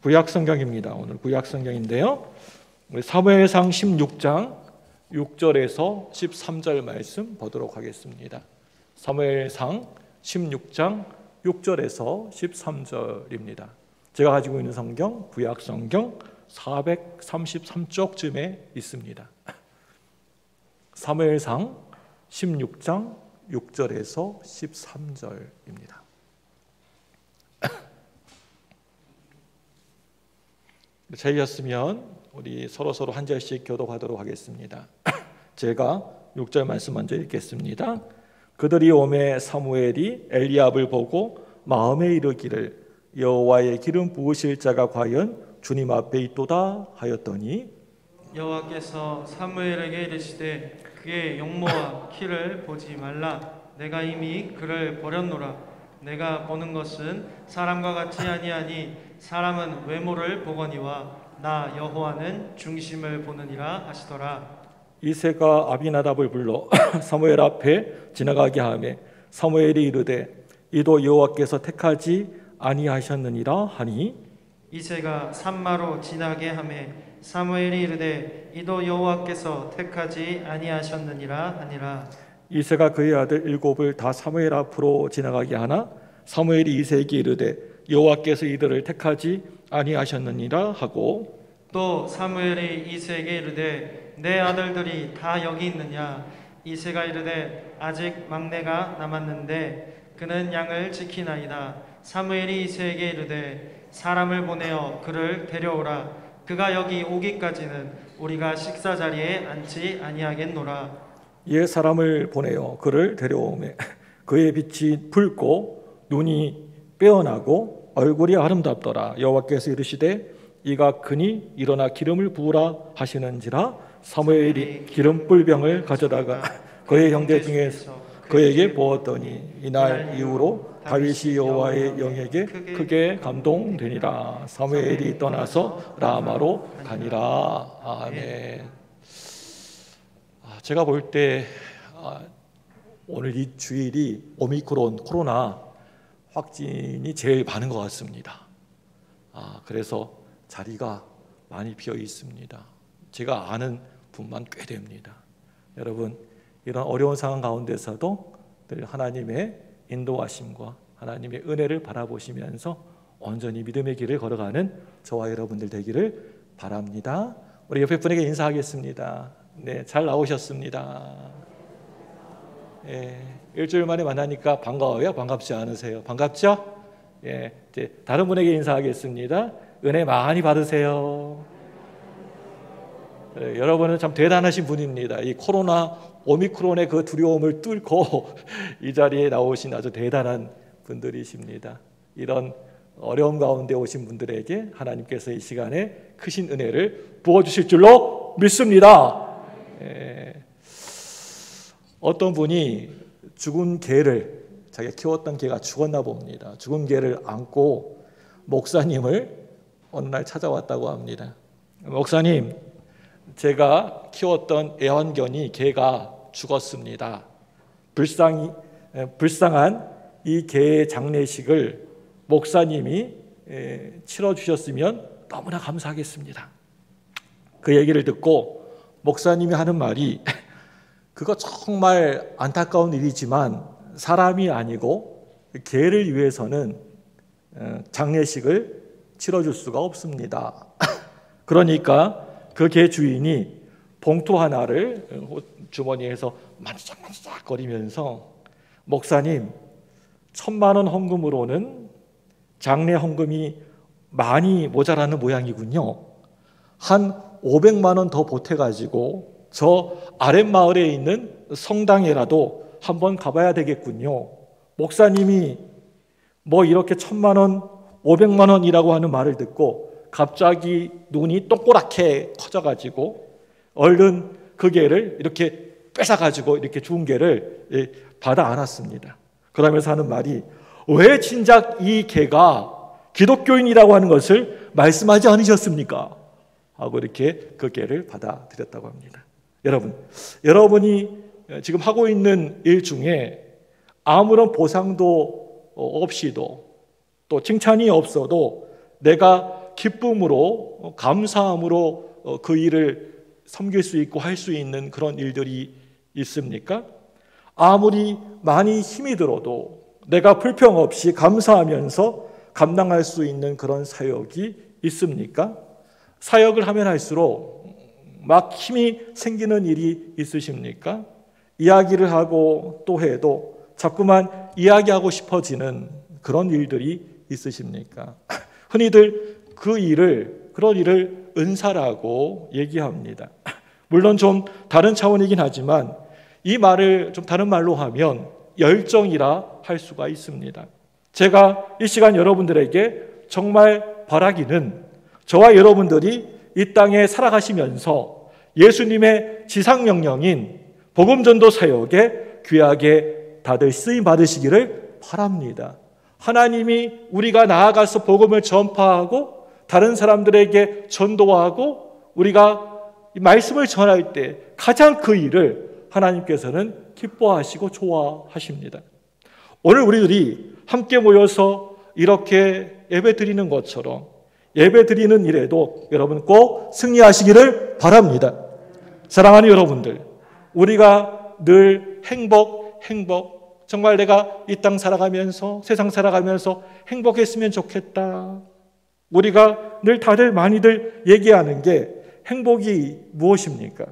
구약 성경입니다. 오늘 구약 성경인데요. 우리 사무엘상 16장 6절에서 13절 말씀 보도록 하겠습니다. 사무엘상 16장 6절에서 13절입니다. 제가 가지고 있는 성경, 구약 성경 433쪽쯤에 있습니다. 사무엘상 16장 6절에서 13절입니다. 저희였으면 우리 서로 한 절씩 교독하도록 하겠습니다. 제가 6절 말씀 먼저 읽겠습니다. 그들이 오매 사무엘이 엘리압을 보고 마음에 이르기를 여호와의 기름 부으실 자가 과연 주님 앞에 있도다 하였더니 여호와께서 사무엘에게 이르시되 그의 용모와 키를 보지 말라. 내가 이미 그를 버렸노라. 내가 보는 것은 사람과 같이 아니하니 사람은 외모를 보거니와 나 여호와는 중심을 보느니라 하시더라. 이새가 아비나답을 불러 사무엘 앞에 지나가게 하매 사무엘이 이르되 이도 여호와께서 택하지 아니하셨느니라 하니 이새가 산마로 지나게 하매 사무엘이 이르되 이도 여호와께서 택하지 아니하셨느니라 하니라. 이새가 그의 아들 7을 다 사무엘 앞으로 지나가게 하나 사무엘이 이새에게 이르되 여호와께서 이들을 택하지 아니하셨느니라 하고 또 사무엘이 이새에게 이르되 내 아들들이 다 여기 있느냐. 이새가 이르되 아직 막내가 남았는데 그는 양을 지키나이다. 사무엘이 이새에게 이르되 사람을 보내어 그를 데려오라. 그가 여기 오기까지는 우리가 식사 자리에 앉지 아니하겠노라. 이에 사람을 보내어 그를 데려오매 그의 빛이 붉고 눈이 빼어나고 얼굴이 아름답더라. 여호와께서 이르시되 이가 크니 일어나 기름을 부으라 하시는지라. 사무엘이 기름 뿔병을 가져다가 그의 형제 중에서 그에게 부었더니 이날 이후로 다윗이 여호와의 영에게 크게 감동되니라. 사무엘이 떠나서 라마로 가니라. 아멘. 제가 볼 때 오늘 이 주일이 오미크론 코로나 확진이 제일 많은 것 같습니다. 그래서 자리가 많이 비어 있습니다. 제가 아는 분만 꽤 됩니다. 여러분, 이런 어려운 상황 가운데서도 늘 하나님의 인도하심과 하나님의 은혜를 바라보시면서 온전히 믿음의 길을 걸어가는 저와 여러분들 되기를 바랍니다. 우리 옆에 분에게 인사하겠습니다. 네, 잘 나오셨습니다. 일주일 만에 만나니까 반가워요? 반갑지 않으세요? 반갑죠? 이제 다른 분에게 인사하겠습니다. 은혜 많이 받으세요. 여러분은 참 대단하신 분입니다. 이 코로나 오미크론의 그 두려움을 뚫고 이 자리에 나오신 아주 대단한 분들이십니다. 이런 어려움 가운데 오신 분들에게 하나님께서 이 시간에 크신 은혜를 부어주실 줄로 믿습니다. 어떤 분이 죽은 개를, 자기가 키웠던 개가 죽었나 봅니다. 죽은 개를 안고 목사님을 어느 날 찾아왔다고 합니다. 목사님, 제가 키웠던 애완견이 개가 죽었습니다. 불쌍한 이 개의 장례식을 목사님이 치러주셨으면 너무나 감사하겠습니다. 그 얘기를 듣고 목사님이 하는 말이 그거 정말 안타까운 일이지만 사람이 아니고 개를 위해서는 장례식을 치러줄 수가 없습니다. 그러니까 그 개 주인이 봉투 하나를 주머니에서 만지작거리면서 목사님, 1,000만 원 헌금으로는 장례 헌금이 많이 모자라는 모양이군요. 한 500만 원 더 보태가지고 저 아랫마을에 있는 성당에라도 한번 가봐야 되겠군요. 목사님이 뭐 이렇게 1,000만 원, 500만 원이라고 하는 말을 듣고 갑자기 눈이 동그랗게 커져가지고 얼른 그 개를 이렇게 뺏어가지고 이렇게 죽은 개를 받아 안았습니다. 그러면서 하는 말이 왜 진작 이 개가 기독교인이라고 하는 것을 말씀하지 않으셨습니까? 하고 이렇게 그 개를 받아들였다고 합니다. 여러분이 지금 하고 있는 일 중에 아무런 보상도 없이도 또 칭찬이 없어도 내가 기쁨으로 감사함으로 그 일을 섬길 수 있고 할 수 있는 그런 일들이 있습니까? 아무리 많이 힘이 들어도 내가 불평 없이 감사하면서 감당할 수 있는 그런 사역이 있습니까? 사역을 하면 할수록 막 힘이 생기는 일이 있으십니까? 이야기를 하고 또 해도 자꾸만 이야기하고 싶어지는 그런 일들이 있으십니까? 흔히들 그런 일을 은사라고 얘기합니다. 물론 좀 다른 차원이긴 하지만 이 말을 좀 다른 말로 하면 열정이라 할 수가 있습니다. 제가 이 시간 여러분들에게 정말 바라기는 저와 여러분들이 이 땅에 살아가시면서 예수님의 지상명령인 복음전도 사역에 귀하게 다들 쓰임 받으시기를 바랍니다. 하나님이 우리가 나아가서 복음을 전파하고 다른 사람들에게 전도하고 우리가 말씀을 전할 때 가장 그 일을 하나님께서는 기뻐하시고 좋아하십니다. 오늘 우리들이 함께 모여서 이렇게 예배 드리는 것처럼 예배 드리는 일에도 여러분 꼭 승리하시기를 바랍니다. 사랑하는 여러분들, 우리가 늘 행복 정말 내가 이 땅 살아가면서 세상 살아가면서 행복했으면 좋겠다. 우리가 늘 다들 많이들 얘기하는 게 행복이 무엇입니까?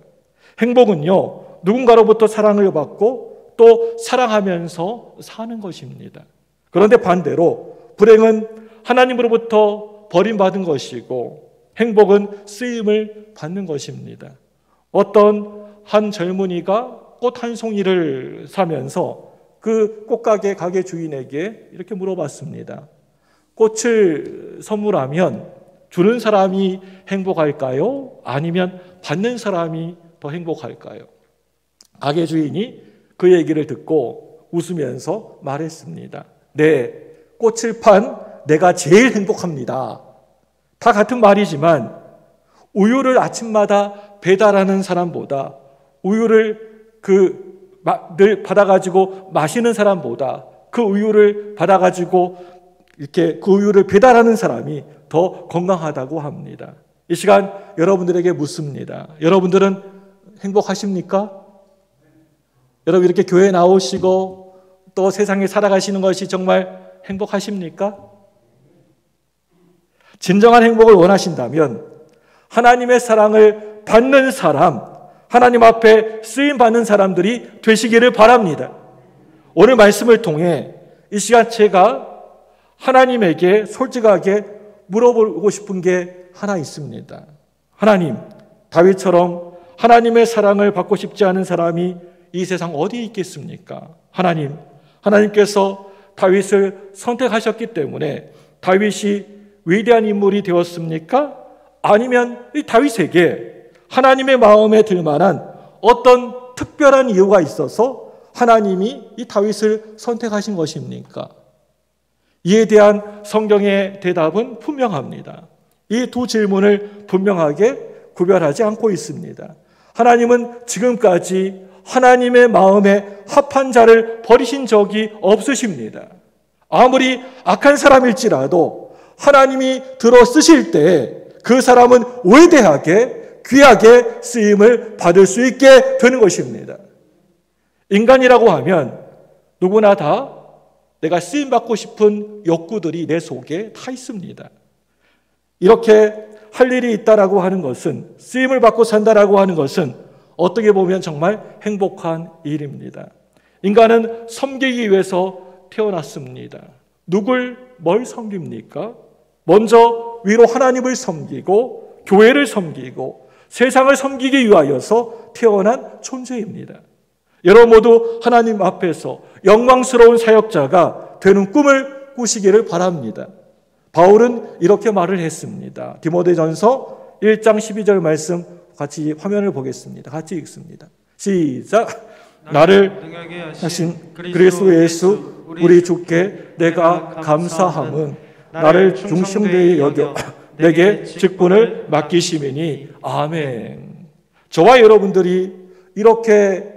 행복은요, 누군가로부터 사랑을 받고 또 사랑하면서 사는 것입니다. 그런데 반대로 불행은 하나님으로부터 버림받은 것이고 행복은 쓰임을 받는 것입니다. 어떤 한 젊은이가 꽃 한 송이를 사면서 그 꽃가게 가게 주인에게 이렇게 물어봤습니다. 꽃을 선물하면 주는 사람이 행복할까요? 아니면 받는 사람이 더 행복할까요? 가게 주인이 그 얘기를 듣고 웃으면서 말했습니다. 네, 꽃을 판 내가 제일 행복합니다. 다 같은 말이지만 우유를 아침마다 배달하는 사람보다 우유를 늘 받아가지고 마시는 사람보다 그 우유를 받아가지고 이렇게 그 우유를 배달하는 사람이 더 건강하다고 합니다. 이 시간 여러분들에게 묻습니다. 여러분들은 행복하십니까? 여러분 이렇게 교회 나오시고 또 세상에 살아가시는 것이 정말 행복하십니까? 진정한 행복을 원하신다면 하나님의 사랑을 받는 사람, 하나님 앞에 쓰임받는 사람들이 되시기를 바랍니다. 오늘 말씀을 통해 이 시간 제가 하나님에게 솔직하게 물어보고 싶은 게 하나 있습니다. 하나님, 다윗처럼 하나님의 사랑을 받고 싶지 않은 사람이 이 세상 어디에 있겠습니까? 하나님께서 다윗을 선택하셨기 때문에 다윗이 위대한 인물이 되었습니까? 아니면 이 다윗에게 하나님의 마음에 들 만한 어떤 특별한 이유가 있어서 하나님이 이 다윗을 선택하신 것입니까? 이에 대한 성경의 대답은 분명합니다. 이 두 질문을 분명하게 구별하지 않고 있습니다. 하나님은 지금까지 하나님의 마음에 합한 자를 버리신 적이 없으십니다. 아무리 악한 사람일지라도 하나님이 들어 쓰실 때 그 사람은 위대하게 귀하게 쓰임을 받을 수 있게 되는 것입니다. 인간이라고 하면 누구나 다 내가 쓰임받고 싶은 욕구들이 내 속에 다 있습니다. 이렇게 할 일이 있다라고 하는 것은, 쓰임을 받고 산다라고 하는 것은 어떻게 보면 정말 행복한 일입니다. 인간은 섬기기 위해서 태어났습니다. 뭘 섬깁니까? 먼저 위로 하나님을 섬기고 교회를 섬기고 세상을 섬기기 위하여서 태어난 존재입니다. 여러분 모두 하나님 앞에서 영광스러운 사역자가 되는 꿈을 꾸시기를 바랍니다. 바울은 이렇게 말을 했습니다. 디모데전서 1장 12절 말씀 같이 화면을 보겠습니다. 같이 읽습니다. 시작. 나를 하신 그리스도 예수 우리 주께 내가 감사함은 나를 중심되이 여겨 내게 직분을 맡기심이니 아멘. 저와 여러분들이 이렇게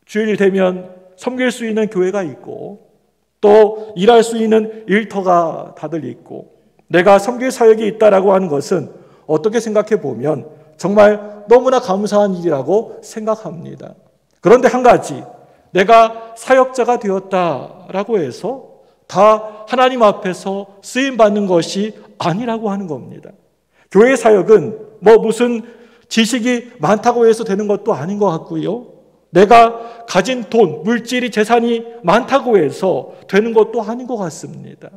주일 되면 섬길 수 있는 교회가 있고 또 일할 수 있는 일터가 다들 있고 내가 섬길 사역이 있다라고 하는 것은 어떻게 생각해 보면 정말 너무나 감사한 일이라고 생각합니다. 그런데 한 가지, 내가 사역자가 되었다라고 해서 다 하나님 앞에서 쓰임받는 것이 아니라고 하는 겁니다. 교회 사역은 무슨 지식이 많다고 해서 되는 것도 아닌 것 같고요. 내가 가진 돈, 물질이, 재산이 많다고 해서 되는 것도 아닌 것 같습니다.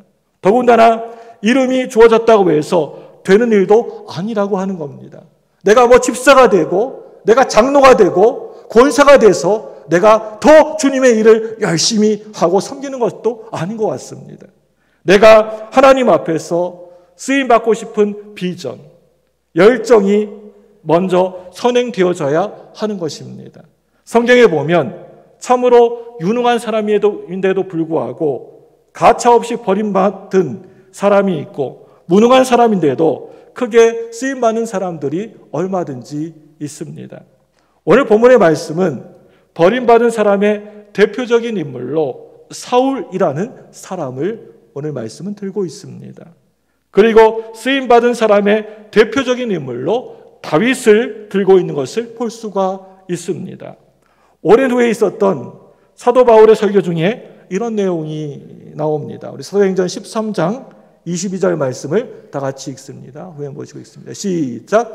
더군다나 이름이 주어졌다고 해서 되는 일도 아니라고 하는 겁니다. 내가 집사가 되고 내가 장로가 되고 권사가 돼서 내가 더 주님의 일을 열심히 하고 섬기는 것도 아닌 것 같습니다. 내가 하나님 앞에서 쓰임받고 싶은 비전, 열정이 먼저 선행되어져야 하는 것입니다. 성경에 보면 참으로 유능한 사람인데도 불구하고 가차없이 버림받은 사람이 있고 무능한 사람인데도 크게 쓰임받는 사람들이 얼마든지 있습니다. 오늘 본문의 말씀은 버림받은 사람의 대표적인 인물로 사울이라는 사람을 오늘 말씀은 들고 있습니다. 그리고 쓰임받은 사람의 대표적인 인물로 다윗을 들고 있는 것을 볼 수가 있습니다. 오랜 후에 있었던 사도 바울의 설교 중에 이런 내용이 나옵니다. 우리 사도행전 13장 22절 말씀을 다 같이 읽습니다. 후에 보시고 읽습니다. 시작.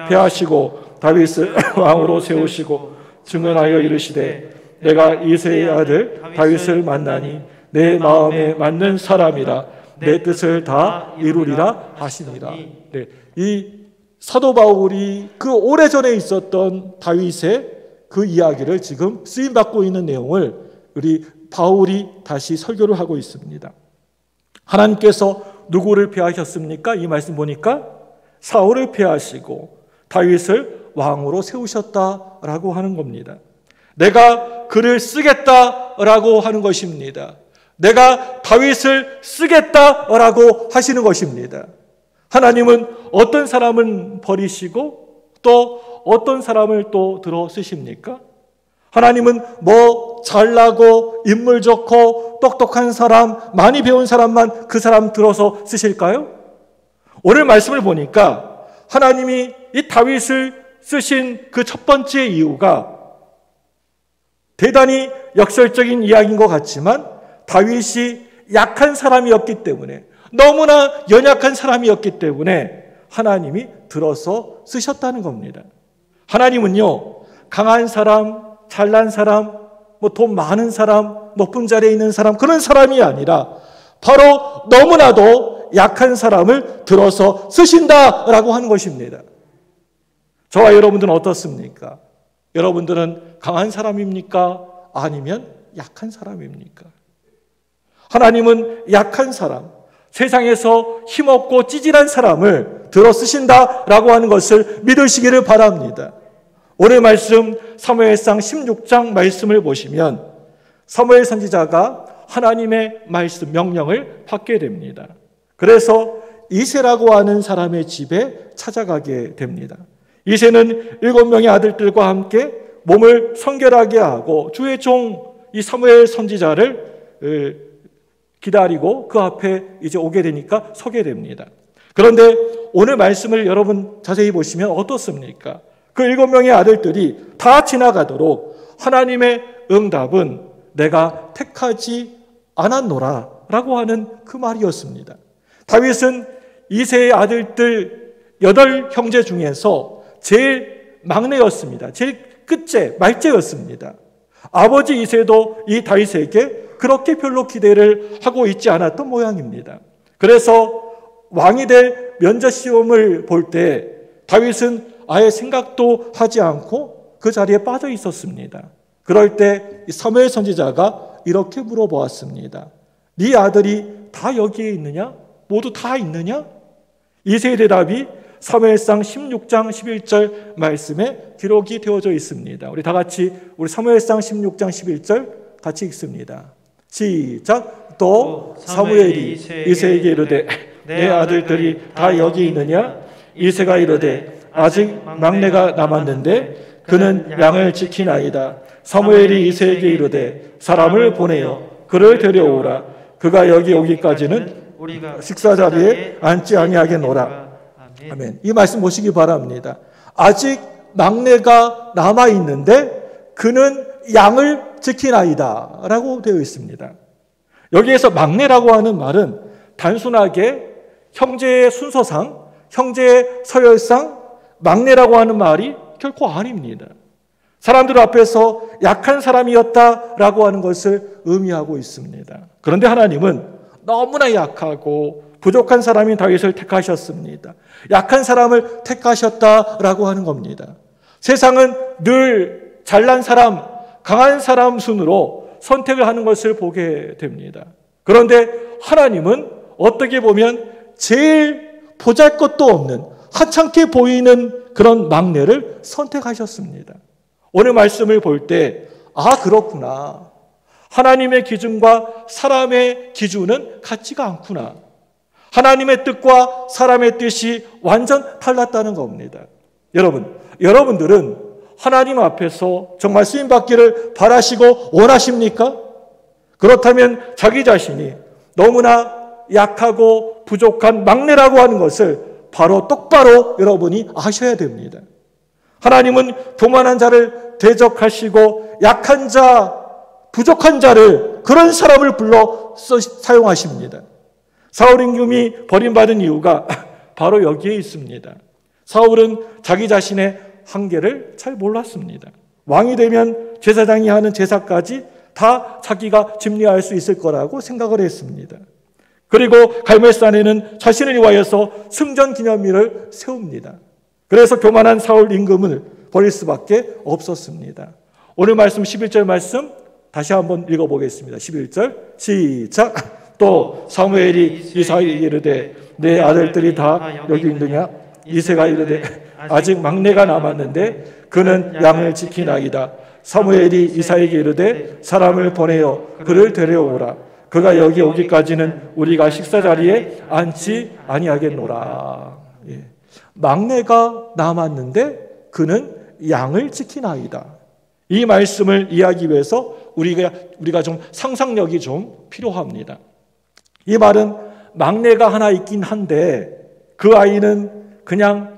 패하시고 다윗을 왕으로 세우시고 증언하여 이르시되 내가 이새의 아들 다윗을 만나니 내 마음에 맞는 사람이라 내 뜻을 다 이루리라 하시니라. 네, 이 사도 바울이 그 오래전에 있었던 다윗의 그 이야기를 지금 쓰임받고 있는 내용을 우리 바울이 다시 설교를 하고 있습니다. 하나님께서 누구를 패하셨습니까? 이 말씀 보니까 사울을 패하시고 다윗을 왕으로 세우셨다라고 하는 겁니다. 내가 그를 쓰겠다라고 하는 것입니다. 내가 다윗을 쓰겠다라고 하시는 것입니다. 하나님은 어떤 사람은 버리시고 또 어떤 사람을 또 들어 쓰십니까? 하나님은 잘나고 인물 좋고 똑똑한 사람, 많이 배운 사람만 그 사람 들어서 쓰실까요? 오늘 말씀을 보니까 하나님이 이 다윗을 쓰신 그 첫 번째 이유가 대단히 역설적인 이야기인 것 같지만 다윗이 약한 사람이었기 때문에, 너무나 연약한 사람이었기 때문에 하나님이 들어서 쓰셨다는 겁니다. 하나님은요, 강한 사람, 잘난 사람, 돈 많은 사람, 높은 자리에 있는 사람, 그런 사람이 아니라 바로 너무나도 약한 사람을 들어서 쓰신다라고 하는 것입니다. 저와 여러분들은 어떻습니까? 여러분들은 강한 사람입니까? 아니면 약한 사람입니까? 하나님은 약한 사람, 세상에서 힘없고 찌질한 사람을 들어 쓰신다라고 하는 것을 믿으시기를 바랍니다. 오늘 말씀 사무엘상 16장 말씀을 보시면 사무엘 선지자가 하나님의 말씀, 명령을 받게 됩니다. 그래서 이새라고 하는 사람의 집에 찾아가게 됩니다. 이새는 7명의 아들들과 함께 몸을 성결하게 하고 주의 종 이 사무엘 선지자를 기다리고 그 앞에 이제 오게 되니까 서게 됩니다. 그런데 오늘 말씀을 여러분 자세히 보시면 어떻습니까? 그 7명의 아들들이 다 지나가도록 하나님의 응답은 내가 택하지 않았노라 라고 하는 그 말이었습니다. 다윗은 이새의 아들들 8형제 중에서 제일 막내였습니다. 제일 끝째, 말째였습니다. 아버지 이새도 이 다윗에게 그렇게 별로 기대를 하고 있지 않았던 모양입니다. 그래서 왕이 될 면접 시험을 볼 때 다윗은 아예 생각도 하지 않고 그 자리에 빠져 있었습니다. 그럴 때 사무엘 선지자가 이렇게 물어보았습니다. 네 아들이 다 여기에 있느냐? 모두 다 있느냐? 이새의 대답이 사무엘상 16장 11절 말씀에 기록이 되어져 있습니다. 우리 다 같이 우리 사무엘상 16장 11절 같이 읽습니다. 시작. 또 사무엘이 이새에게 이르되 내 아들들이 다 여기 있느냐? 이새가 이르되 아직 막내가 남았는데 그는 양을 지키나이다. 사무엘이 이새에게 이르되 사람을 보내어 그를 데려오라. 그가 여기 오기까지는 우리가 식사 자리에 앉지 아니하겠노라. 아멘. 이 말씀 보시기 바랍니다. 아직 막내가 남아 있는데 그는 양을 지키나이다 라고 되어 있습니다. 여기에서 막내라고 하는 말은 단순하게 형제의 순서상, 형제의 서열상 막내라고 하는 말이 결코 아닙니다. 사람들 앞에서 약한 사람이었다라고 하는 것을 의미하고 있습니다. 그런데 하나님은 너무나 약하고 부족한 사람인 다윗을 택하셨습니다. 약한 사람을 택하셨다라고 하는 겁니다. 세상은 늘 잘난 사람, 강한 사람 순으로 선택을 하는 것을 보게 됩니다. 그런데 하나님은 어떻게 보면 제일 보잘것도 없는 하찮게 보이는 그런 막내를 선택하셨습니다. 오늘 말씀을 볼 때 그렇구나. 하나님의 기준과 사람의 기준은 같지가 않구나. 하나님의 뜻과 사람의 뜻이 완전 달랐다는 겁니다. 여러분들은 하나님 앞에서 정말 쓰임받기를 바라시고 원하십니까? 그렇다면 자기 자신이 너무나 약하고 부족한 막내라고 하는 것을 바로 똑바로 여러분이 아셔야 됩니다. 하나님은 교만한 자를 대적하시고 약한 자, 부족한 자를, 그런 사람을 불러 사용하십니다. 사울 임금이 버림받은 이유가 바로 여기에 있습니다. 사울은 자기 자신의 한계를 잘 몰랐습니다. 왕이 되면 제사장이 하는 제사까지 다 자기가 집례할 수 있을 거라고 생각을 했습니다. 그리고 갈멜산에는 자신을 위하여서 승전 기념일을 세웁니다. 그래서 교만한 사울 임금을 버릴 수밖에 없었습니다. 오늘 말씀 11절 말씀 다시 한번 읽어보겠습니다. 11절 시작. 또 사무엘이 이사야에게 이르되 내 아들들이 다 여기 있느냐? 이새가 이르되 아직 막내가 남았는데 그는 양을 지키나이다. 사무엘이 이사야에게 이르되 사람을 보내어 그를 데려오라. 그가 여기 오기까지는 우리가 식사 자리에 앉지 아니하겠노라. 막내가 남았는데 그는 양을 지키나이다. 이 말씀을 이해하기 위해서 우리가 좀 상상력이 좀 필요합니다. 이 말은 막내가 하나 있긴 한데 그 아이는 그냥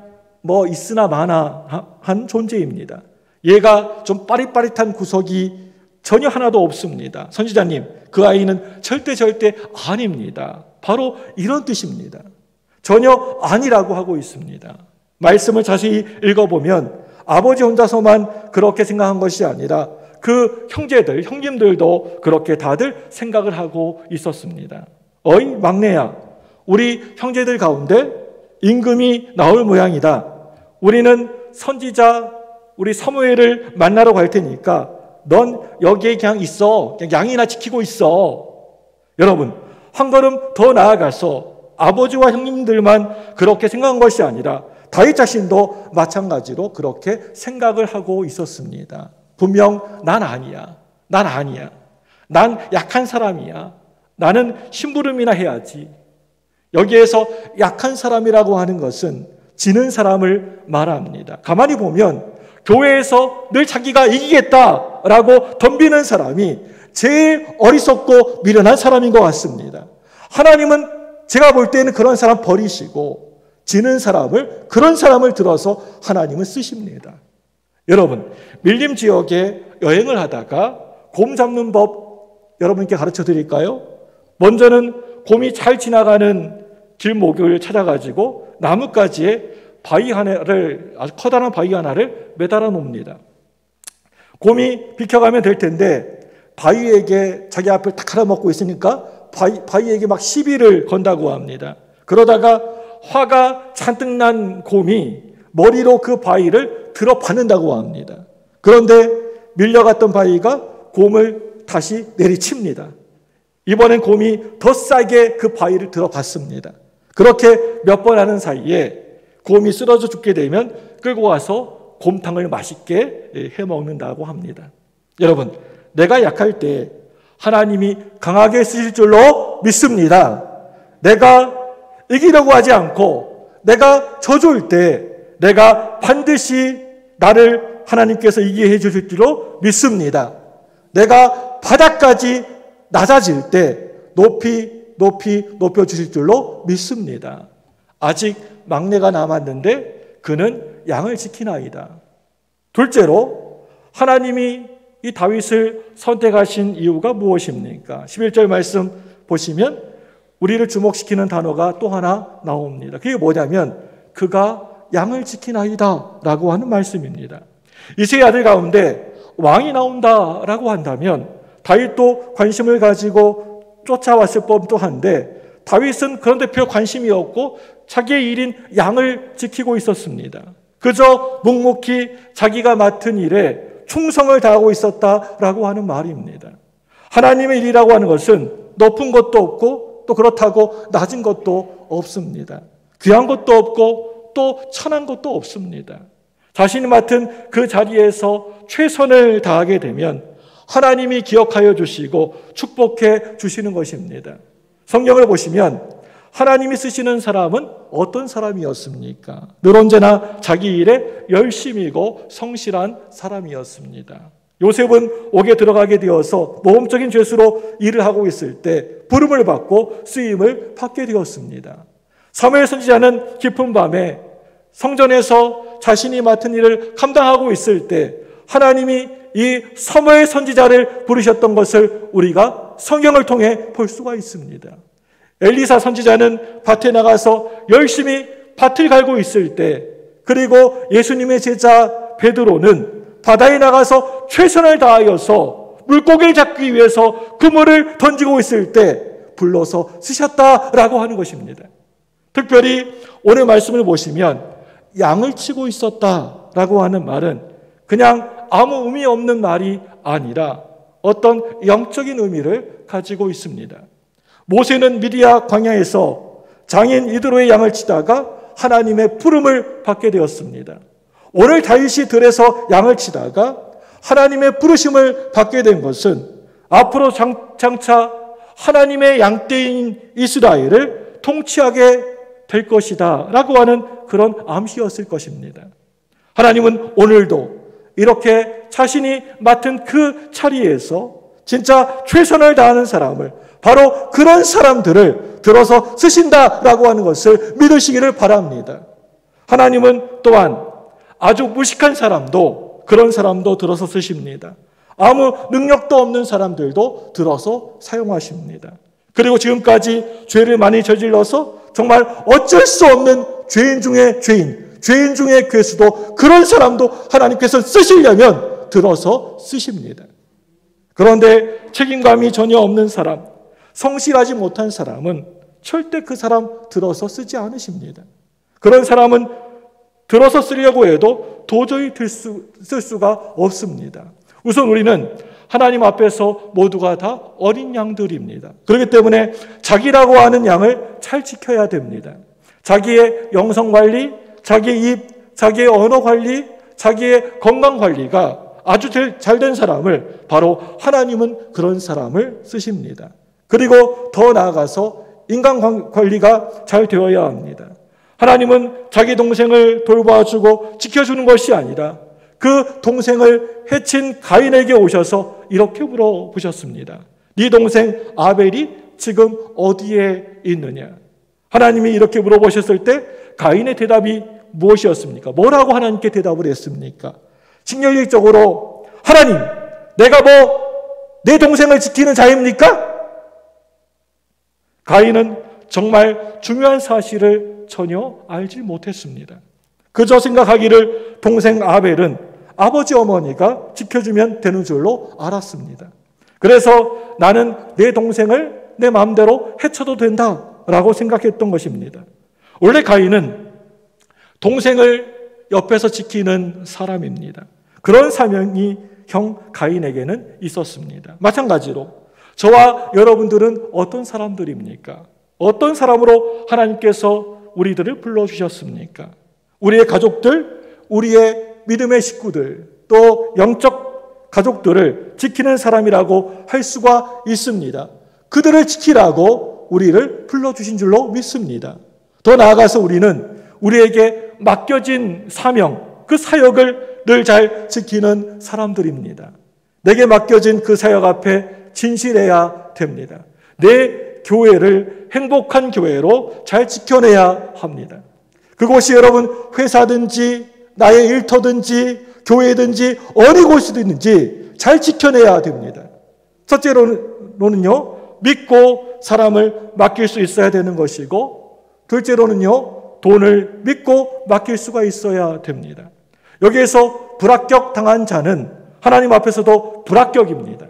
있으나 마나한 존재입니다. 얘가 좀 빠릿빠릿한 구석이 전혀 하나도 없습니다. 선지자님, 그 아이는 절대 아닙니다. 바로 이런 뜻입니다. 전혀 아니라고 하고 있습니다. 말씀을 자세히 읽어보면 아버지 혼자서만 그렇게 생각한 것이 아니라 그 형제들, 형님들도 그렇게 다들 생각을 하고 있었습니다. 어이 막내야, 우리 형제들 가운데 임금이 나올 모양이다. 우리는 선지자 우리 사무엘을 만나러 갈 테니까 넌 여기에 그냥 있어. 그냥 양이나 지키고 있어. 여러분, 한 걸음 더 나아가서 아버지와 형님들만 그렇게 생각한 것이 아니라 다윗 자신도 마찬가지로 그렇게 생각을 하고 있었습니다. 분명 난 아니야. 난 약한 사람이야. 나는 심부름이나 해야지. 여기에서 약한 사람이라고 하는 것은 지는 사람을 말합니다. 가만히 보면 교회에서 늘 자기가 이기겠다라고 덤비는 사람이 제일 어리석고 미련한 사람인 것 같습니다. 하나님은 제가 볼 때는 그런 사람 버리시고 지는 사람을, 그런 사람을 들어서 하나님은 쓰십니다. 여러분, 밀림 지역에 여행을 하다가 곰 잡는 법 여러분께 가르쳐 드릴까요? 먼저는 곰이 잘 지나가는 길목을 찾아가지고 나뭇가지에 바위 하나를, 아주 커다란 바위 하나를 매달아 놓습니다. 곰이 비켜가면 될 텐데 바위에게 자기 앞을 탁 갈아먹고 있으니까 바위에게 막 시비를 건다고 합니다. 그러다가 화가 잔뜩 난 곰이 머리로 그 바위를 들어 받는다고 합니다. 그런데 밀려갔던 바위가 곰을 다시 내리칩니다. 이번엔 곰이 더 싸게 그 바위를 들어 받습니다. 그렇게 몇 번 하는 사이에 곰이 쓰러져 죽게 되면 끌고 와서 곰탕을 맛있게 해먹는다고 합니다. 여러분, 내가 약할 때 하나님이 강하게 쓰실 줄로 믿습니다. 내가 이기려고 하지 않고 내가 져줄 때 내가 반드시 나를 하나님께서 이기게 해주실 줄로 믿습니다. 내가 바닥까지 낮아질 때 높이 높이 높여주실 줄로 믿습니다. 아직 막내가 남았는데 그는 양을 지키나이다. 둘째로 하나님이 이 다윗을 선택하신 이유가 무엇입니까? 11절 말씀 보시면 우리를 주목시키는 단어가 또 하나 나옵니다. 그게 뭐냐면 그가 양을 지키나이다 라고 하는 말씀입니다. 이새의 아들 가운데 왕이 나온다라고 한다면 다윗도 관심을 가지고 쫓아왔을 법도 한데 다윗은 그런 데 별 관심이 없고 자기의 일인 양을 지키고 있었습니다. 그저 묵묵히 자기가 맡은 일에 충성을 다하고 있었다라고 하는 말입니다. 하나님의 일이라고 하는 것은 높은 것도 없고 또 그렇다고 낮은 것도 없습니다. 귀한 것도 없고 또 천한 것도 없습니다. 자신이 맡은 그 자리에서 최선을 다하게 되면 하나님이 기억하여 주시고 축복해 주시는 것입니다. 성경을 보시면 하나님이 쓰시는 사람은 어떤 사람이었습니까? 늘 언제나 자기 일에 열심이고 성실한 사람이었습니다. 요셉은 옥에 들어가게 되어서 모험적인 죄수로 일을 하고 있을 때 부름을 받고 쓰임을 받게 되었습니다. 사무엘 선지자는 깊은 밤에 성전에서 자신이 맡은 일을 감당하고 있을 때 하나님이 이 사무엘 선지자를 부르셨던 것을 우리가 성경을 통해 볼 수가 있습니다. 엘리사 선지자는 밭에 나가서 열심히 밭을 갈고 있을 때, 그리고 예수님의 제자 베드로는 바다에 나가서 최선을 다하여서 물고기를 잡기 위해서 그물을 던지고 있을 때 불러서 쓰셨다라고 하는 것입니다. 특별히 오늘 말씀을 보시면 양을 치고 있었다라고 하는 말은 그냥 아무 의미 없는 말이 아니라 어떤 영적인 의미를 가지고 있습니다. 모세는 미디야 광야에서 장인 이드로의 양을 치다가 하나님의 부름을 받게 되었습니다. 오늘 다윗이 들에서 양을 치다가 하나님의 부르심을 받게 된 것은 앞으로 장차 하나님의 양떼인 이스라엘을 통치하게 될 것이다 라고 하는 그런 암시였을 것입니다. 하나님은 오늘도 이렇게 자신이 맡은 그 자리에서 진짜 최선을 다하는 사람을, 바로 그런 사람들을 들어서 쓰신다라고 하는 것을 믿으시기를 바랍니다. 하나님은 또한 아주 무식한 사람도, 그런 사람도 들어서 쓰십니다. 아무 능력도 없는 사람들도 들어서 사용하십니다. 그리고 지금까지 죄를 많이 저질러서 정말 어쩔 수 없는 죄인 중에 죄인, 죄인 중에 괴수도, 그런 사람도 하나님께서 쓰시려면 들어서 쓰십니다. 그런데 책임감이 전혀 없는 사람, 성실하지 못한 사람은 절대 그 사람 들어서 쓰지 않으십니다. 그런 사람은 들어서 쓰려고 해도 도저히 쓸 수가 없습니다. 우선 우리는 하나님 앞에서 모두가 다 어린 양들입니다. 그렇기 때문에 자기라고 하는 양을 잘 지켜야 됩니다. 자기의 영성관리, 자기의 입, 자기의 언어관리, 자기의 건강관리가 아주 잘된 사람을, 바로 하나님은 그런 사람을 쓰십니다. 그리고 더 나아가서 인간관리가 잘 되어야 합니다. 하나님은 자기 동생을 돌봐주고 지켜주는 것이 아니라 그 동생을 해친 가인에게 오셔서 이렇게 물어보셨습니다. 네 동생 아벨이 지금 어디에 있느냐? 하나님이 이렇게 물어보셨을 때 가인의 대답이 무엇이었습니까? 뭐라고 하나님께 대답을 했습니까? 직렬적으로 하나님, 내가 내 동생을 지키는 자입니까? 가인은 정말 중요한 사실을 전혀 알지 못했습니다. 그저 생각하기를 동생 아벨은 아버지 어머니가 지켜주면 되는 줄로 알았습니다. 그래서 나는 내 동생을 내 마음대로 해쳐도 된다라고 생각했던 것입니다. 원래 가인은 동생을 옆에서 지키는 사람입니다. 그런 사명이 형 가인에게는 있었습니다. 마찬가지로 저와 여러분들은 어떤 사람들입니까? 어떤 사람으로 하나님께서 우리들을 불러주셨습니까? 우리의 가족들, 우리의 믿음의 식구들, 또 영적 가족들을 지키는 사람이라고 할 수가 있습니다. 그들을 지키라고 우리를 불러주신 줄로 믿습니다. 더 나아가서 우리는 우리에게 맡겨진 사명, 그 사역을 늘 잘 지키는 사람들입니다. 내게 맡겨진 그 사역 앞에 진실해야 됩니다. 내 교회를 행복한 교회로 잘 지켜내야 합니다. 그곳이 여러분 회사든지 나의 일터든지 교회든지 어느 곳이든지 잘 지켜내야 됩니다. 첫째로는요, 믿고 사람을 맡길 수 있어야 되는 것이고, 둘째로는요, 돈을 믿고 맡길 수가 있어야 됩니다. 여기에서 불합격 당한 자는 하나님 앞에서도 불합격입니다.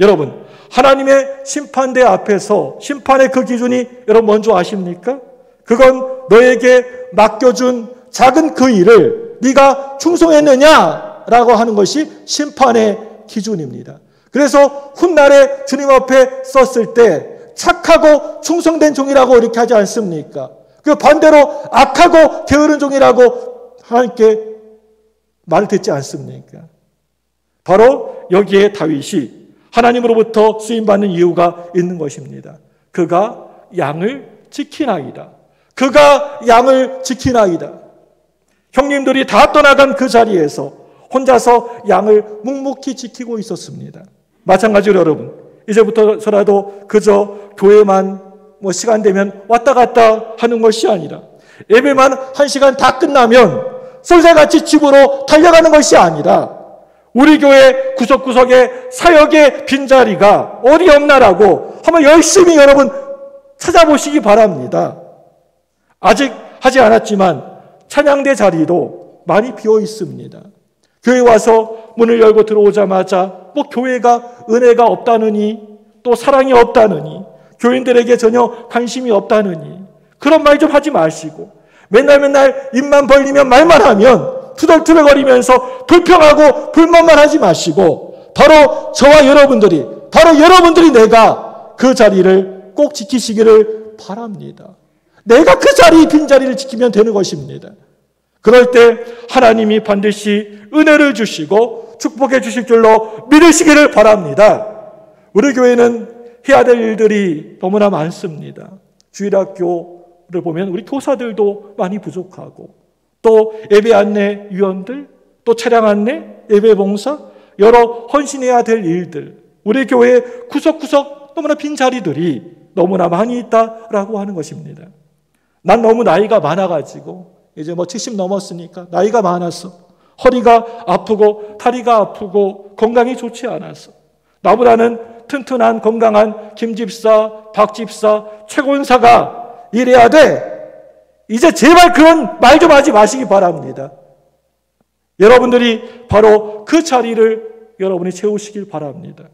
여러분, 하나님의 심판대 앞에서 심판의 그 기준이 여러분 뭔지 아십니까? 그건 너에게 맡겨준 작은 그 일을 네가 충성했느냐라고 하는 것이 심판의 기준입니다. 그래서 훗날에 주님 앞에 섰을 때 착하고 충성된 종이라고 이렇게 하지 않습니까? 그 반대로 악하고 게으른 종이라고 하나님께 말을 듣지 않습니까? 바로 여기에 다윗이 하나님으로부터 쓰임받는 이유가 있는 것입니다. 그가 양을 지키나이다. 그가 양을 지키나이다. 형님들이 다 떠나간 그 자리에서 혼자서 양을 묵묵히 지키고 있었습니다. 마찬가지로 여러분, 이제부터서라도 그저 교회만 시간 되면 왔다 갔다 하는 것이 아니라 예배만 1시간 다 끝나면 쏠새같이 집으로 달려가는 것이 아니라 우리 교회 구석구석에 사역의 빈자리가 어디 없나라고 한번 열심히 여러분 찾아보시기 바랍니다. 아직 하지 않았지만 찬양대 자리도 많이 비어 있습니다. 교회 와서 문을 열고 들어오자마자 교회가 은혜가 없다느니 또 사랑이 없다느니 교인들에게 전혀 관심이 없다느니 그런 말 좀 하지 마시고 맨날 입만 벌리면 말만 하면 투덜투덜거리면서 불평하고 불만만 하지 마시고 바로 저와 여러분들이 내가 그 자리를 꼭 지키시기를 바랍니다. 내가 그 자리 빈자리를 지키면 되는 것입니다. 그럴 때 하나님이 반드시 은혜를 주시고 축복해 주실 줄로 믿으시기를 바랍니다. 우리 교회는 해야 될 일들이 너무나 많습니다. 주일학교를 보면 우리 교사들도 많이 부족하고 또 예배 안내 위원들, 또 차량 안내, 예배 봉사, 여러 헌신해야 될 일들, 우리 교회 구석구석 너무나 빈자리들이 너무나 많이 있다라고 하는 것입니다. 난 너무 나이가 많아가지고 이제 70 넘었으니까 나이가 많아서 허리가 아프고 다리가 아프고 건강이 좋지 않아서 나보다는 튼튼한 건강한 김집사, 박집사, 최권사가 일해야 돼. 이제 제발 그런 말 좀 하지 마시기 바랍니다. 여러분들이 바로 그 자리를 여러분이 채우시길 바랍니다.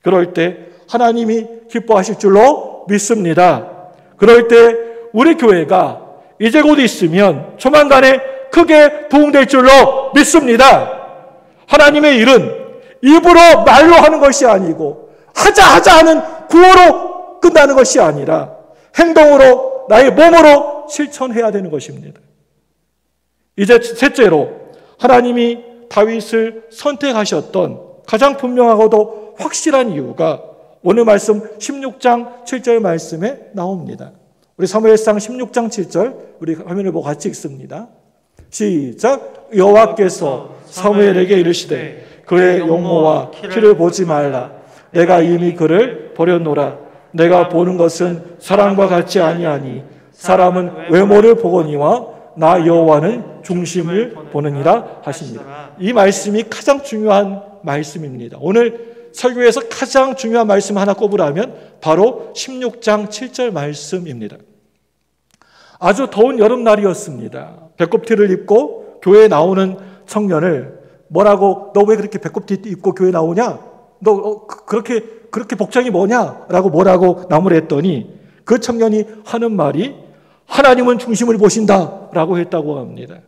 그럴 때 하나님이 기뻐하실 줄로 믿습니다. 그럴 때 우리 교회가 이제 곧 있으면 조만간에 크게 부흥될 줄로 믿습니다. 하나님의 일은 입으로 말로 하는 것이 아니고 하자 하는 구호로 끝나는 것이 아니라 행동으로 나의 몸으로 실천해야 되는 것입니다. 이제 셋째로 하나님이 다윗을 선택하셨던 가장 분명하고도 확실한 이유가 오늘 말씀 16장 7절 말씀에 나옵니다. 우리 사무엘상 16장 7절 우리 화면을 보고 같이 읽습니다. 시작. 여호와께서 사무엘에게 이르시되 그의 용모와 키를 보지 말라. 내가 이미 그를 버렸노라. 내가 보는 것은 사람과 같지 아니하니 사람은 외모를 보거니와 나 여호와는 중심을 보느니라 하십니다. 이 말씀이 가장 중요한 말씀입니다. 오늘 설교에서 가장 중요한 말씀 하나 꼽으라면 바로 16장 7절 말씀입니다. 아주 더운 여름날이었습니다. 배꼽티를 입고 교회에 나오는 청년을 뭐라고 너 왜 그렇게 배꼽티 입고 교회 나오냐? 너 그렇게 복장이 뭐냐? 라고 뭐라고 나무랬더니 그 청년이 하는 말이 하나님은 중심을 보신다 라고 했다고 합니다.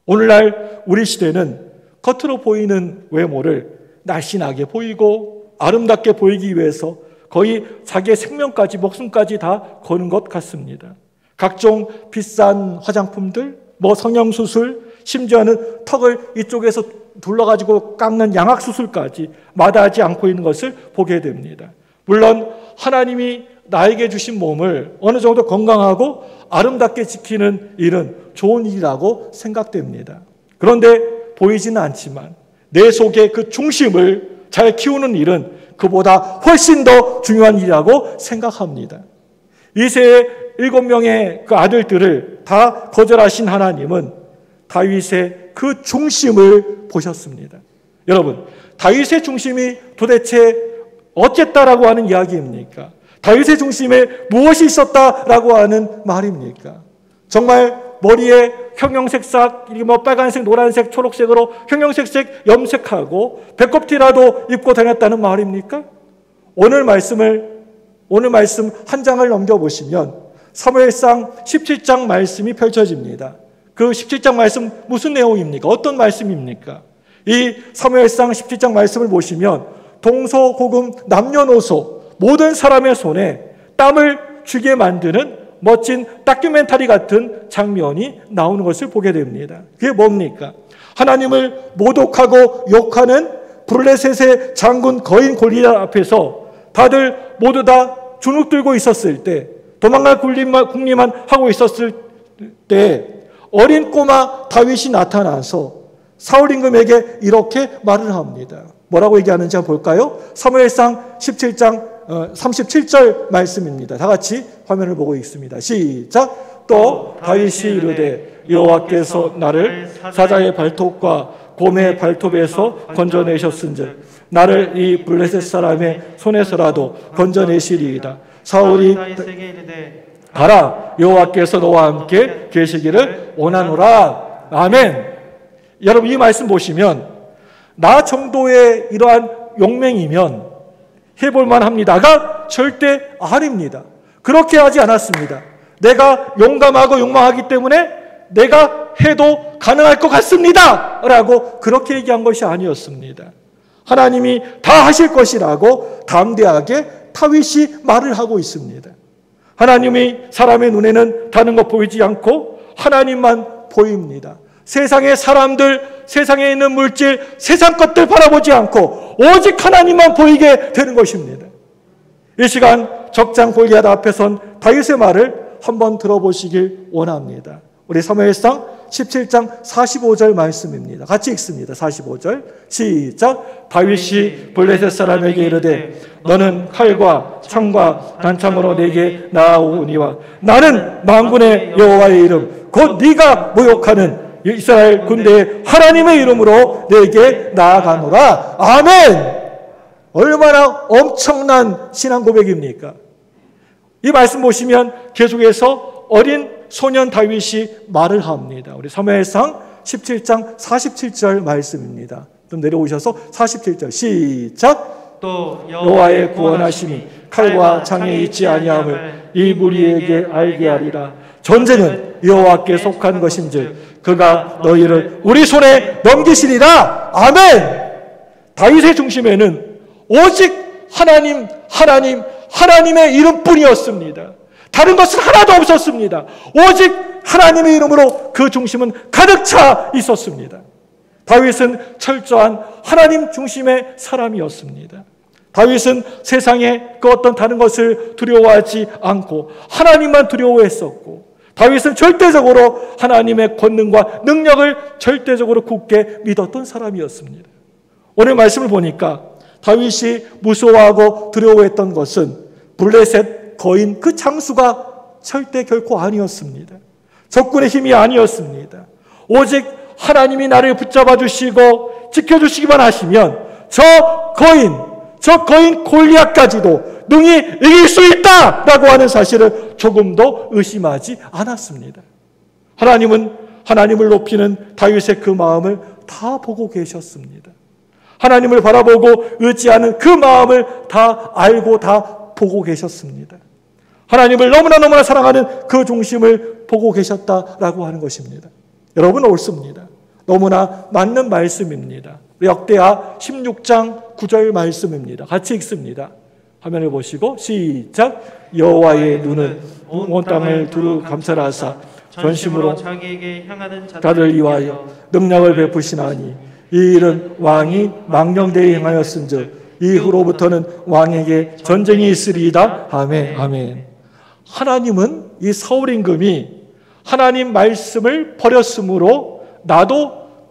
오늘날 우리 시대는 겉으로 보이는 외모를 날씬하게 보이고 아름답게 보이기 위해서 거의 자기의 생명까지 목숨까지 다 거는 것 같습니다. 각종 비싼 화장품들, 성형수술, 심지어는 턱을 이쪽에서 둘러가지고 깎는 양악수술까지 마다하지 않고 있는 것을 보게 됩니다. 물론 하나님이 나에게 주신 몸을 어느 정도 건강하고 아름답게 지키는 일은 좋은 일이라고 생각됩니다. 그런데 보이지는 않지만 내 속의 그 중심을 잘 키우는 일은 그보다 훨씬 더 중요한 일이라고 생각합니다. 이새의 7명의 그 아들들을 다 거절하신 하나님은 다윗의 그 중심을 보셨습니다. 여러분, 다윗의 중심이 도대체 어쨌다라고 하는 이야기입니까? 다윗의 중심에 무엇이 있었다라고 하는 말입니까? 정말 머리에 형형색색, 빨간색, 노란색, 초록색으로 형형색색 염색하고 배꼽티라도 입고 다녔다는 말입니까? 오늘 말씀 한 장을 넘겨보시면 사무엘상 17장 말씀이 펼쳐집니다. 그 17장 말씀 무슨 내용입니까? 어떤 말씀입니까? 이 사무엘상 17장 말씀을 보시면 동서고금 남녀노소 모든 사람의 손에 땀을 쥐게 만드는 멋진 다큐멘터리 같은 장면이 나오는 것을 보게 됩니다. 그게 뭡니까? 하나님을 모독하고 욕하는 블레셋의 장군 거인 골리앗 앞에서 다들 모두 다 주눅 들고 있었을 때, 도망갈 궁리만 하고 있었을 때 어린 꼬마 다윗이 나타나서 사울 임금에게 이렇게 말을 합니다. 뭐라고 얘기하는지 한번 볼까요? 사무엘상 17장 37절 말씀입니다. 다 같이 화면을 보고 있습니다. 시작. 또 다윗이 이르되 여호와께서 나를 사자의 발톱과 곰의 발톱에서 건져내셨은즉 나를 이 블레셋 사람의 손에서라도 건져내시리이다. 사울이 가라, 여호와께서 너와 함께 계시기를 원하노라. 아멘. 여러분, 이 말씀 보시면 나 정도의 이러한 용맹이면 해볼만 합니다가 절대 아닙니다. 그렇게 하지 않았습니다. 내가 용감하고勇망하기 때문에 내가 해도 가능할 것 같습니다 라고 그렇게 얘기한 것이 아니었습니다. 하나님이 다 하실 것이라고 담대하게 다윗이 말을 하고 있습니다. 하나님이 사람의 눈에는 다른 것 보이지 않고 하나님만 보입니다. 세상의 사람들, 세상에 있는 물질, 세상 것들 바라보지 않고 오직 하나님만 보이게 되는 것입니다. 이 시간 적장 골리앗 앞에 선 다윗의 말을 한번 들어보시길 원합니다. 우리 사무엘상 17장 45절 말씀입니다. 같이 읽습니다. 45절 시작. 다윗이 블레셋 사람에게 이르되 너는 칼과 창과 단창으로 내게 나아오니와 나는 만군의 여호와의 이름 곧 네가 모욕하는 이스라엘 군대의 하나님의 이름으로 내게 나아가노라. 아멘. 얼마나 엄청난 신앙 고백입니까? 이 말씀 보시면 계속해서 어린 소년 다윗이 말을 합니다. 우리 사무엘상 17장 47절 말씀입니다. 좀 내려오셔서 47절 시작. 또 여호와의 구원하심이 칼과 창에 있지 아니함을 이 무리에게 알게 하리라. 전쟁은 여호와께 속한 것인즉 그가 너희를 우리 손에 넘기시리라. 아멘. 다윗의 중심에는 오직 하나님의 이름뿐이었습니다. 다른 것은 하나도 없었습니다. 오직 하나님의 이름으로 그 중심은 가득 차 있었습니다. 다윗은 철저한 하나님 중심의 사람이었습니다. 다윗은 세상에 그 어떤 다른 것을 두려워하지 않고 하나님만 두려워했었고, 다윗은 절대적으로 하나님의 권능과 능력을 절대적으로 굳게 믿었던 사람이었습니다. 오늘 말씀을 보니까 다윗이 무서워하고 두려워했던 것은 블레셋 거인 그 장수가 절대 결코 아니었습니다. 적군의 힘이 아니었습니다. 오직 하나님이 나를 붙잡아 주시고 지켜주시기만 하시면 저 거인 골리앗까지도 능히 이길 수 있다라고 하는 사실을 조금도 의심하지 않았습니다. 하나님은 하나님을 높이는 다윗의 그 마음을 다 보고 계셨습니다. 하나님을 바라보고 의지하는 그 마음을 다 알고 다 보고 계셨습니다. 하나님을 너무나 사랑하는 그 중심을 보고 계셨다라고 하는 것입니다. 여러분, 옳습니다. 너무나 맞는 말씀입니다. 역대하 16장 9절 말씀입니다. 같이 읽습니다. 화면을 보시고 시작. 여호와의 눈은 온 땅을 두루 감찰하사 전심으로 자기에게 향하는 자들을 위하여 능력을 베푸시나니 이 일은 왕이 망령되이 행하였은즉 이후로부터는 왕에게 전쟁이 있으리이다. 아멘. 아멘. 하나님은 이 사울 임금이 하나님 말씀을 버렸으므로 나도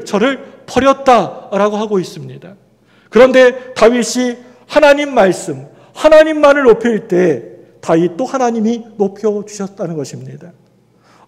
저를 버렸다라고 하고 있습니다. 그런데 다윗이 하나님 말씀, 하나님만을 높일 때 다윗도 하나님이 높여주셨다는 것입니다.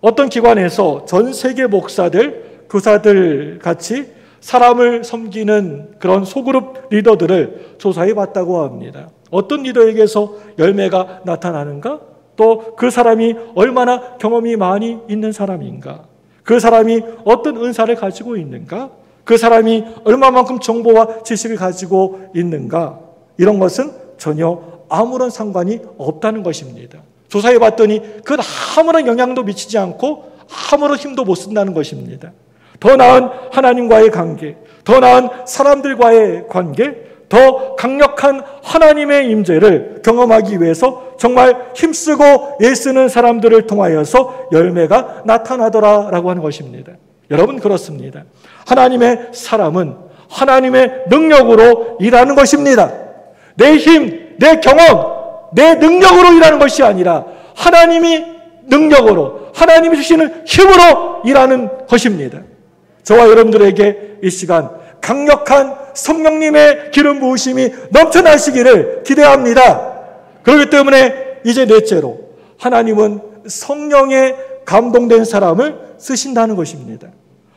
어떤 기관에서 전 세계 목사들, 교사들 같이 사람을 섬기는 그런 소그룹 리더들을 조사해 봤다고 합니다. 어떤 리더에게서 열매가 나타나는가? 또 그 사람이 얼마나 경험이 많이 있는 사람인가? 그 사람이 어떤 은사를 가지고 있는가? 그 사람이 얼마만큼 정보와 지식을 가지고 있는가? 이런 것은 전혀 아무런 상관이 없다는 것입니다. 조사해 봤더니 그건 아무런 영향도 미치지 않고 아무런 힘도 못 쓴다는 것입니다. 더 나은 하나님과의 관계, 더 나은 사람들과의 관계, 더 강력한 하나님의 임재를 경험하기 위해서 정말 힘쓰고 애쓰는 사람들을 통하여서 열매가 나타나더라라고 하는 것입니다. 여러분, 그렇습니다. 하나님의 사람은 하나님의 능력으로 일하는 것입니다. 내 힘, 내 경험, 내 능력으로 일하는 것이 아니라 하나님이 능력으로, 하나님이 주시는 힘으로 일하는 것입니다. 저와 여러분들에게 이 시간 강력한 성령님의 기름 부으심이 넘쳐나시기를 기대합니다. 그렇기 때문에 이제 넷째로 하나님은 성령에 감동된 사람을 쓰신다는 것입니다.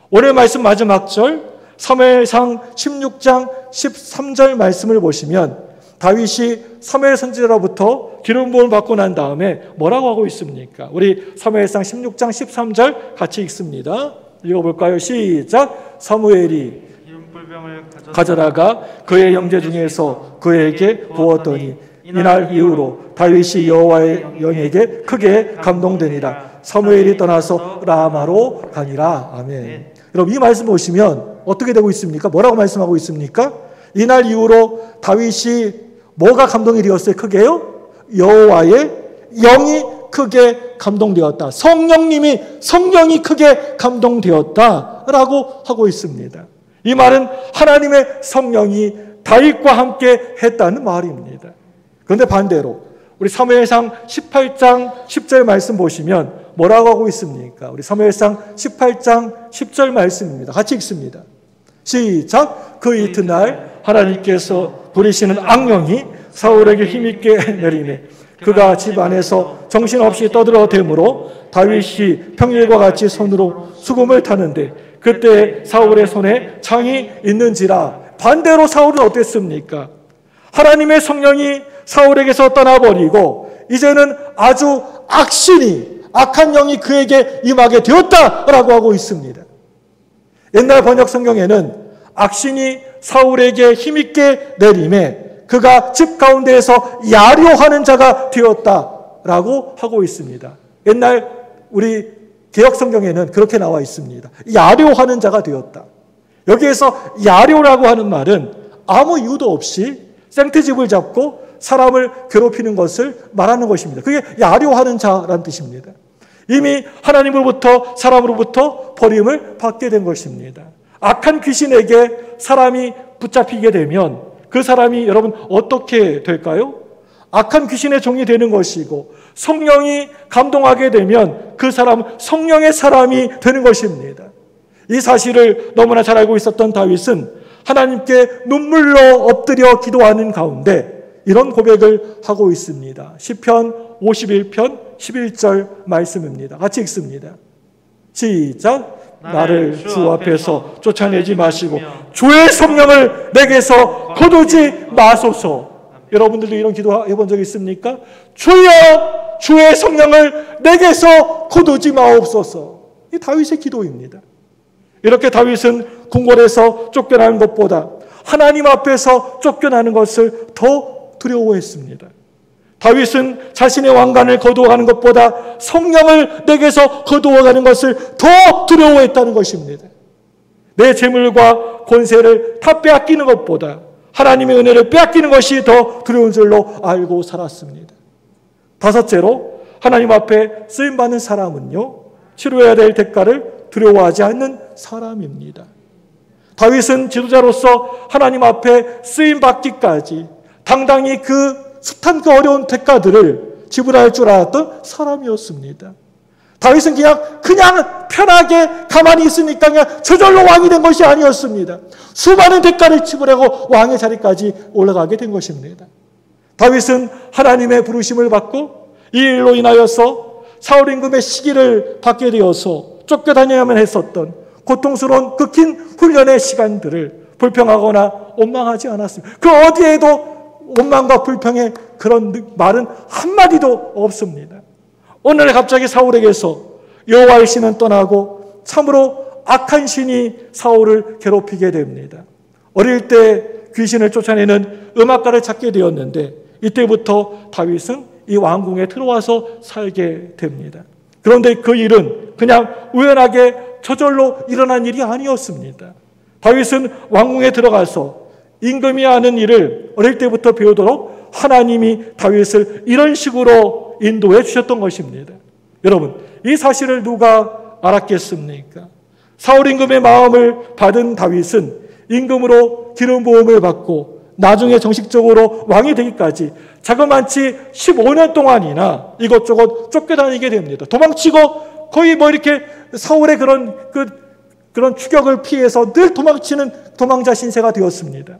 오늘 말씀 마지막 절 사무엘상 16장 13절 말씀을 보시면 다윗이 사무엘 선지자로부터 기름 부음을 받고 난 다음에 뭐라고 하고 있습니까? 우리 사무엘상 16장 13절 같이 읽습니다. 읽어볼까요? 시작. 사무엘이 기름불병을 가져다가 그의 형제 중에서 그에게 부었더니 이날 이후로 다윗이 여호와의 영에게 크게 감동되니라. 사무엘이 떠나서 라마로 가니라. 아멘. 여러분, 이 말씀 보시면 어떻게 되고 있습니까? 뭐라고 말씀하고 있습니까? 이날 이후로 다윗이 뭐가 감동이 되었어요? 크게요? 여호와의 영이 크게 감동되었다. 성령이 크게 감동되었다라고 하고 있습니다. 이 말은 하나님의 성령이 다윗과 함께 했다는 말입니다. 그런데 반대로 우리 사무엘상 18장 10절 말씀 보시면 뭐라고 하고 있습니까? 우리 사무엘상 18장 10절 말씀입니다. 같이 읽습니다. 시작. 그 이튿날 하나님께서 부리시는 악령이 사울에게 힘있게 내리매 그가 집 안에서 정신없이 떠들어대므로 다윗이 평일과 같이 손으로 수금을 타는데 그때 사울의 손에 창이 있는지라. 반대로 사울은 어땠습니까? 하나님의 성령이 사울에게서 떠나버리고 이제는 아주 악한 영이 그에게 임하게 되었다라고 하고 있습니다. 옛날 번역 성경에는 악신이 사울에게 힘있게 내림에 그가 집 가운데에서 야료하는 자가 되었다라고 하고 있습니다. 옛날 우리 개역 성경에는 그렇게 나와 있습니다. 야료하는 자가 되었다. 여기에서 야료라고 하는 말은 아무 이유도 없이 생트집을 잡고 사람을 괴롭히는 것을 말하는 것입니다. 그게 야료하는 자라는 뜻입니다. 이미 하나님으로부터 사람으로부터 버림을 받게 된 것입니다. 악한 귀신에게 사람이 붙잡히게 되면 그 사람이 여러분 어떻게 될까요? 악한 귀신의 종이 되는 것이고 성령이 감동하게 되면 그 사람은 성령의 사람이 되는 것입니다. 이 사실을 너무나 잘 알고 있었던 다윗은 하나님께 눈물로 엎드려 기도하는 가운데 이런 고백을 하고 있습니다. 시편 51편 11절 말씀입니다. 같이 읽습니다. 시작. 나를 주 앞에서 쫓아내지 마시고 주의 성령을 내게서 거두지 마소서. 여러분들도 이런 기도 해본 적 있습니까? 주여 주의 성령을 내게서 거두지 마옵소서. 이 다윗의 기도입니다. 이렇게 다윗은 궁궐에서 쫓겨나는 것보다 하나님 앞에서 쫓겨나는 것을 더 두려워했습니다. 다윗은 자신의 왕관을 거두어가는 것보다 성령을 내게서 거두어가는 것을 더 두려워했다는 것입니다. 내 재물과 권세를 다 빼앗기는 것보다 하나님의 은혜를 빼앗기는 것이 더 두려운 줄로 알고 살았습니다. 다섯째로 하나님 앞에 쓰임받는 사람은요, 치러야 될 대가를 두려워하지 않는 사람입니다. 다윗은 지도자로서 하나님 앞에 쓰임받기까지 당당히 그 숱한 그 어려운 대가들을 지불할 줄 알았던 사람이었습니다. 다윗은 그냥 편하게 가만히 있으니까 그냥 저절로 왕이 된 것이 아니었습니다. 수많은 대가를 지불하고 왕의 자리까지 올라가게 된 것입니다. 다윗은 하나님의 부르심을 받고 이 일로 인하여서 사울 임금의 시기를 받게 되어서 쫓겨다녀야만 했었던 고통스러운 그 긴 훈련의 시간들을 불평하거나 원망하지 않았습니다. 그 어디에도 원망과 불평의 그런 말은 한마디도 없습니다. 어느 날 갑자기 사울에게서 여호와의 신은 떠나고 참으로 악한 신이 사울을 괴롭히게 됩니다. 어릴 때 귀신을 쫓아내는 음악가를 찾게 되었는데 이때부터 다윗은 이 왕궁에 들어와서 살게 됩니다. 그런데 그 일은 그냥 우연하게 저절로 일어난 일이 아니었습니다. 다윗은 왕궁에 들어가서 임금이 하는 일을 어릴 때부터 배우도록 하나님이 다윗을 이런 식으로 인도해 주셨던 것입니다. 여러분, 이 사실을 누가 알았겠습니까? 사울 임금의 마음을 받은 다윗은 임금으로 기름 부음을 받고 나중에 정식적으로 왕이 되기까지 자그만치 15년 동안이나 이것저것 쫓겨다니게 됩니다. 도망치고 거의 이렇게 사울의 그런 추격을 피해서 늘 도망치는 도망자 신세가 되었습니다.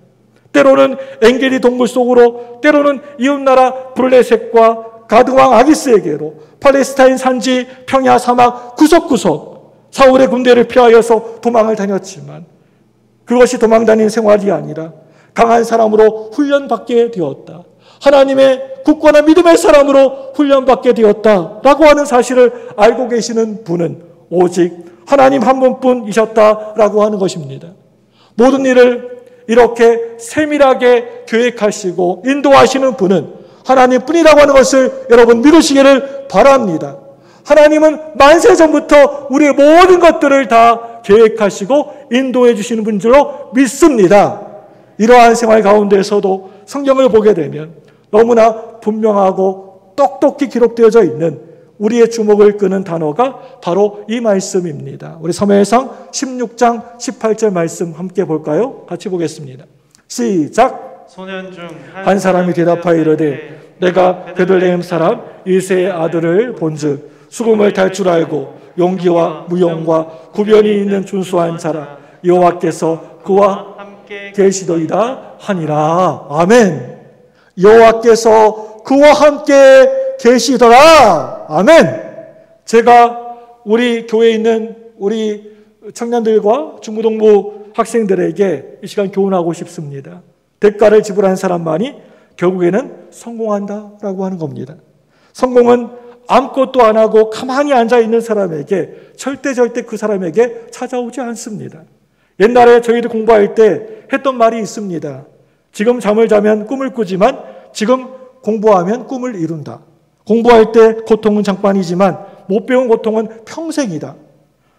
때로는 엔게디 동굴 속으로, 때로는 이웃나라 블레셋과 가드왕 아기스에게로, 팔레스타인 산지 평야 사막 구석구석 사울의 군대를 피하여서 도망을 다녔지만 그것이 도망다닌 생활이 아니라 강한 사람으로 훈련받게 되었다. 하나님의 굳건한 믿음의 사람으로 훈련받게 되었다라고 하는 사실을 알고 계시는 분은 오직 하나님 한 분뿐이셨다라고 하는 것입니다. 모든 일을 이렇게 세밀하게 계획하시고 인도하시는 분은 하나님뿐이라고 하는 것을 여러분 믿으시기를 바랍니다. 하나님은 만세 전부터 우리의 모든 것들을 다 계획하시고 인도해 주시는 분인 줄로 믿습니다. 이러한 생활 가운데서도 성경을 보게 되면 너무나 분명하고 똑똑히 기록되어져 있는 우리의 주목을 끄는 단어가 바로 이 말씀입니다. 우리 사무엘상 16장 18절 말씀 함께 볼까요? 같이 보겠습니다. 시작. 소년 중 한 사람이 대답하여 이르되 내가 베들레헴 사람 이새의 아들을 본즉 수금을 탈 줄 알고 용기와 무용과 구변이 있는 준수한 자라 여호와께서 그와 함께 계시더이다 하니라. 아멘. 여호와께서 그와 함께 계시더라. 아멘. 제가 우리 교회에 있는 우리 청년들과 중고등부 학생들에게 이 시간 교훈하고 싶습니다. 대가를 지불한 사람만이 결국에는 성공한다라고 하는 겁니다. 성공은 아무것도 안 하고 가만히 앉아있는 사람에게 절대 그 사람에게 찾아오지 않습니다. 옛날에 저희들 공부할 때 했던 말이 있습니다. 지금 잠을 자면 꿈을 꾸지만 지금 공부하면 꿈을 이룬다. 공부할 때 고통은 잠깐이지만 못 배운 고통은 평생이다.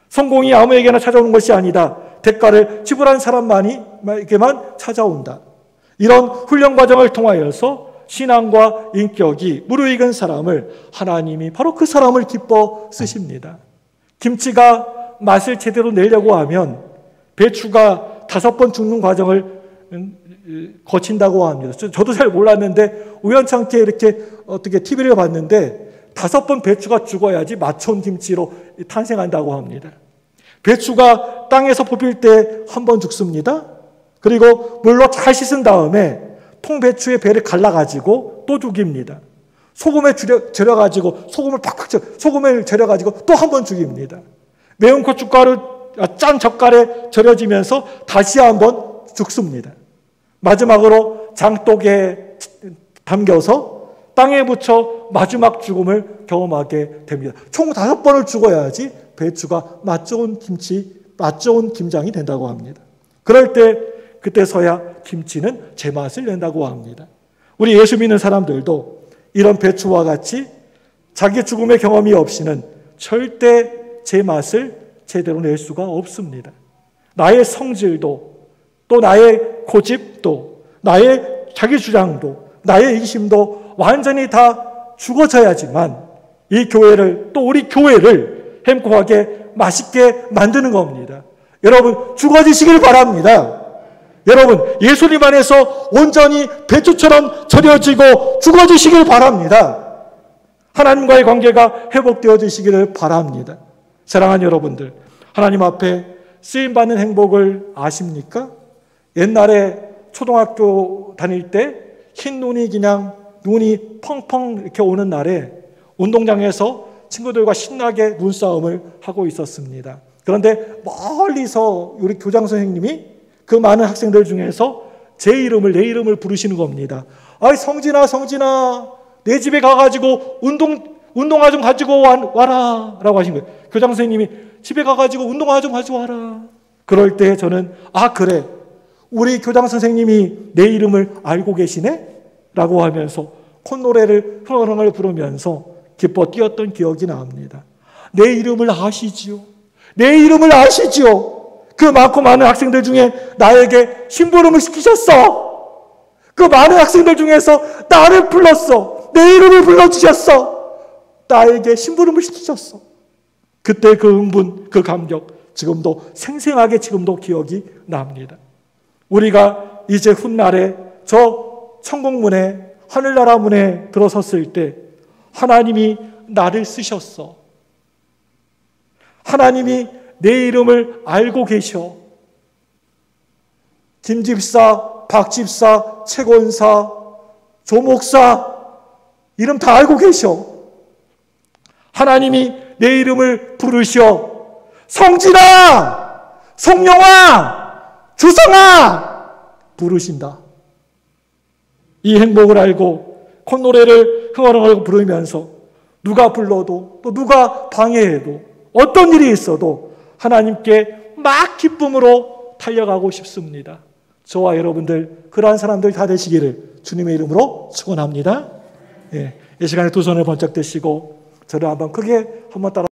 성공이 아무에게나 찾아오는 것이 아니다. 대가를 지불한 사람만에게만 찾아온다. 이런 훈련 과정을 통하여서 신앙과 인격이 무르익은 사람을 하나님이 바로 그 사람을 기뻐 쓰십니다. 김치가 맛을 제대로 내려고 하면 배추가 5번 죽는 과정을 거친다고 합니다. 저도 잘 몰랐는데 우연찮게 이렇게 어떻게 TV를 봤는데 5번 배추가 죽어야지 맛좋은 김치로 탄생한다고 합니다. 배추가 땅에서 뽑힐 때 1번 죽습니다. 그리고 물로 잘 씻은 다음에 통배추의 배를 갈라가지고 또 죽입니다. 소금에 절여가지고 소금을 절여가지고 또 1번 죽입니다. 매운 고춧가루 짠 젓갈에 절여지면서 다시 1번 죽습니다. 마지막으로 장독에 담겨서 땅에 묻혀 마지막 죽음을 경험하게 됩니다. 총 5번을 죽어야지 배추가 맛 좋은 김장이 된다고 합니다. 그럴 때 그때서야 김치는 제맛을 낸다고 합니다. 우리 예수 믿는 사람들도 이런 배추와 같이 자기 죽음의 경험이 없이는 절대 제맛을 제대로 낼 수가 없습니다. 나의 성질도 또 나의 고집도 나의 자기 주장도 나의 이기심도 완전히 다 죽어져야지만 이 교회를 또 우리 교회를 행복하게 맛있게 만드는 겁니다. 여러분 죽어지시길 바랍니다. 여러분 예수님 안에서 온전히 배추처럼 절여지고 죽어지시길 바랍니다. 하나님과의 관계가 회복되어지시기를 바랍니다. 사랑하는 여러분들, 하나님 앞에 쓰임받는 행복을 아십니까? 옛날에 초등학교 다닐 때 흰 눈이 그냥 눈이 펑펑 이렇게 오는 날에 운동장에서 친구들과 신나게 눈싸움을 하고 있었습니다. 그런데 멀리서 우리 교장 선생님이 그 많은 학생들 중에서 제 이름을, 내 이름을 부르시는 겁니다. 아이, 성진아, 성진아, 내 집에 가가지고 운동화 좀 가지고 와라 라고 하신 거예요. 교장 선생님이 집에 가가지고 운동화 좀 가져와라. 그럴 때 저는 그래, 우리 교장 선생님이 내 이름을 알고 계시네? 라고 하면서 콧노래를 흥얼흥얼 부르면서 기뻐 뛰었던 기억이 납니다. 내 이름을 아시지요? 내 이름을 아시지요? 그 많고 많은 학생들 중에 나에게 심부름을 시키셨어. 그 많은 학생들 중에서 나를 불렀어. 내 이름을 불러주셨어. 나에게 심부름을 시키셨어. 그때 그 흥분, 그 감격, 지금도 생생하게 지금도 기억이 납니다. 우리가 이제 훗날에 저 천국문에, 하늘나라 문에 들어섰을 때 하나님이 나를 쓰셨어. 하나님이 내 이름을 알고 계셔. 김 집사, 박 집사, 최 권사, 조 목사 이름 다 알고 계셔. 하나님이 내 이름을 부르셔. 성진아, 성령아, 주성아 부르신다. 이 행복을 알고 콧노래를 흥얼흥얼 부르면서 누가 불러도 또 누가 방해해도 어떤 일이 있어도 하나님께 막 기쁨으로 달려가고 싶습니다. 저와 여러분들 그러한 사람들 다 되시기를 주님의 이름으로 축원합니다. 이 시간에 두 손을 번쩍 드시고 저를 한번 크게 한번 따라